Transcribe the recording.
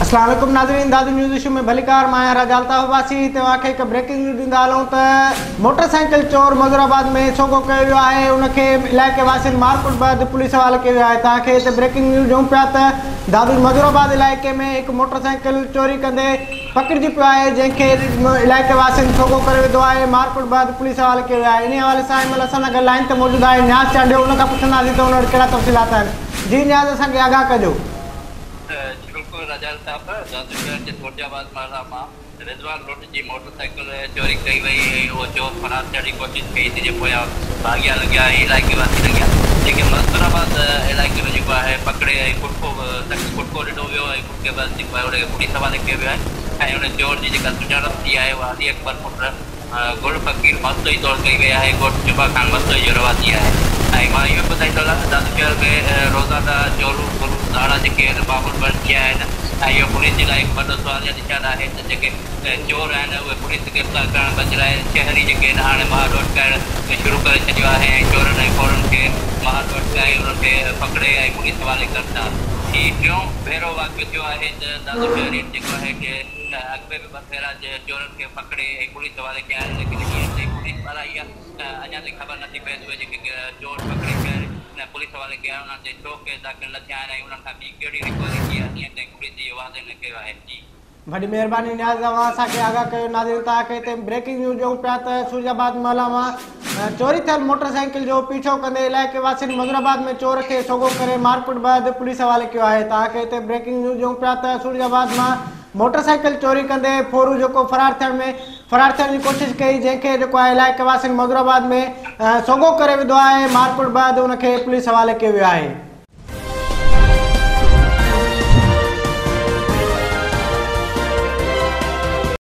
अस्सलाम वालेकुम नाज़रीन, दादू न्यूज़ इशू में भलीकार माया राजालता हुआसी तव्हांखे हिकु ब्रेकिंग न्यूज़ ॾींदा हलूं त मोटरसाइकिल चोर मज़ूराबाद में सोगो कयो वियो आहे। उनखे इलाइक़े वासियुनि मारकुट बैदि पुलिस हवाले कयो आहे। तव्हांखे हिते ब्रेकिंग न्यूज़ ॾियूं पिया त दादू मज़ूराबाद इलाइक़े में हिकु मोटरसाइकिल चोरी कंदे पकड़िजी पियो आहे, जंहिंखे इलाइक़े वासियुनि सोगो करे विधो आहे। मारकुट बैदि पुलिस हवाले कयो आहे। इन हवाले सां हिन महिल असां सां गॾु लाइन ते मौजूदु आहे न्याज़ चांडियो। उन खां पुछंदासीं त उन वटि कहिड़ा तफ़सीलात आहिनि। जी न्याज़, असांखे आगाह कजो। राजाल साहब दादू शहर के थोड़ियाबाद माला मां रिजवान रोड जी मोटरसाइकिल चोरी कई वई। वो चोर फरार थियण जी कोशिश कई थी, जे पोयां भाॻिया लॻिया इलाइक़े वासी लॻिया, जेके मज़ूराबाद इलाइक़े में जेको आहे पकड़े ऐं कुटको ॾिनो वियो ऐं कुटके बैदि जेको आहे उनखे पुलिस हवाले कयो वियो आहे। ऐं उन चोर जी जेका सुञाणप थी आहे उहा अली अकबर पुट गुल फ़कीर मस्तोई तौर कई वई आहे। ॻोठ जुबा खान मस्तोई जो रवाजी आहे। ऐं मां इहो ॿुधाईंदो आहियां त दादू शहर में रोज़ाना चोरूं दाड़ा जेके आहिनि मामूल बंदि थिया आहिनि। ऐं इहो पुलिस जे लाइ हिकु वॾो सुवाल जो निशान आहे त जेके चोर आहिनि उहे पुलिस गिरफ़्तार करण बदिराए शहरी जेके आहिनि हाणे महाडोट करणु शुरू करे छॾियो आहे। ऐं चोरनि ऐं खोरनि खे महाडोट करे उन्हनि खे पकड़े ऐं पुलिस हवाले कनि था। हीउ टियों भेरो वाक़ियो थियो आहे त दादू शहरी जेको आहे कि अॻु में बि ॿ भेरा चोरनि खे पकड़े ऐं पुलिस हवाले कया आहिनि, लेकिन हीअं पुलिस वारा इहा अञा ताईं ख़बर नथी पए उहे जेके चोर पकड़े करे पुलिस हवाले कया उन्हनि ते छो केस दाख़िल न थिया आहिनि ऐं उन्हनि खां ॿी कहिड़ी रिकवरी थी आहे, हीअं ताईं पुलिस इहो वाज़े न कयो आहे। जी वॾी महिरबानी न्याज़, तव्हां असांखे आगाह कयो। नाज़रीन, तव्हांखे हिते ब्रेकिंग न्यूज़ ॾियूं पिया त सूरजाबाद महला मां चोरी थियल मोटरसाइकिल जो पीछो कंदे इलाइक़े वासियुनि मज़ूराबाद में चोर खे सोगो करे मारकुट बैदि पुलिस हवाले कयो आहे। तव्हांखे हिते ब्रेकिंग न्यूज़ ॾियूं पिया त सूरजाबाद मां मोटरसाइकिल चोरी कंदे फोरू जेको फरार थियण जी कोशिशि कई, जंहिंखे जेको आहे इलाइक़े वासियुनि मज़ूराबाद में सोगो करे विधो आहे। मारकुट बैदि उनखे पुलिस हवाले कयो वियो आहे।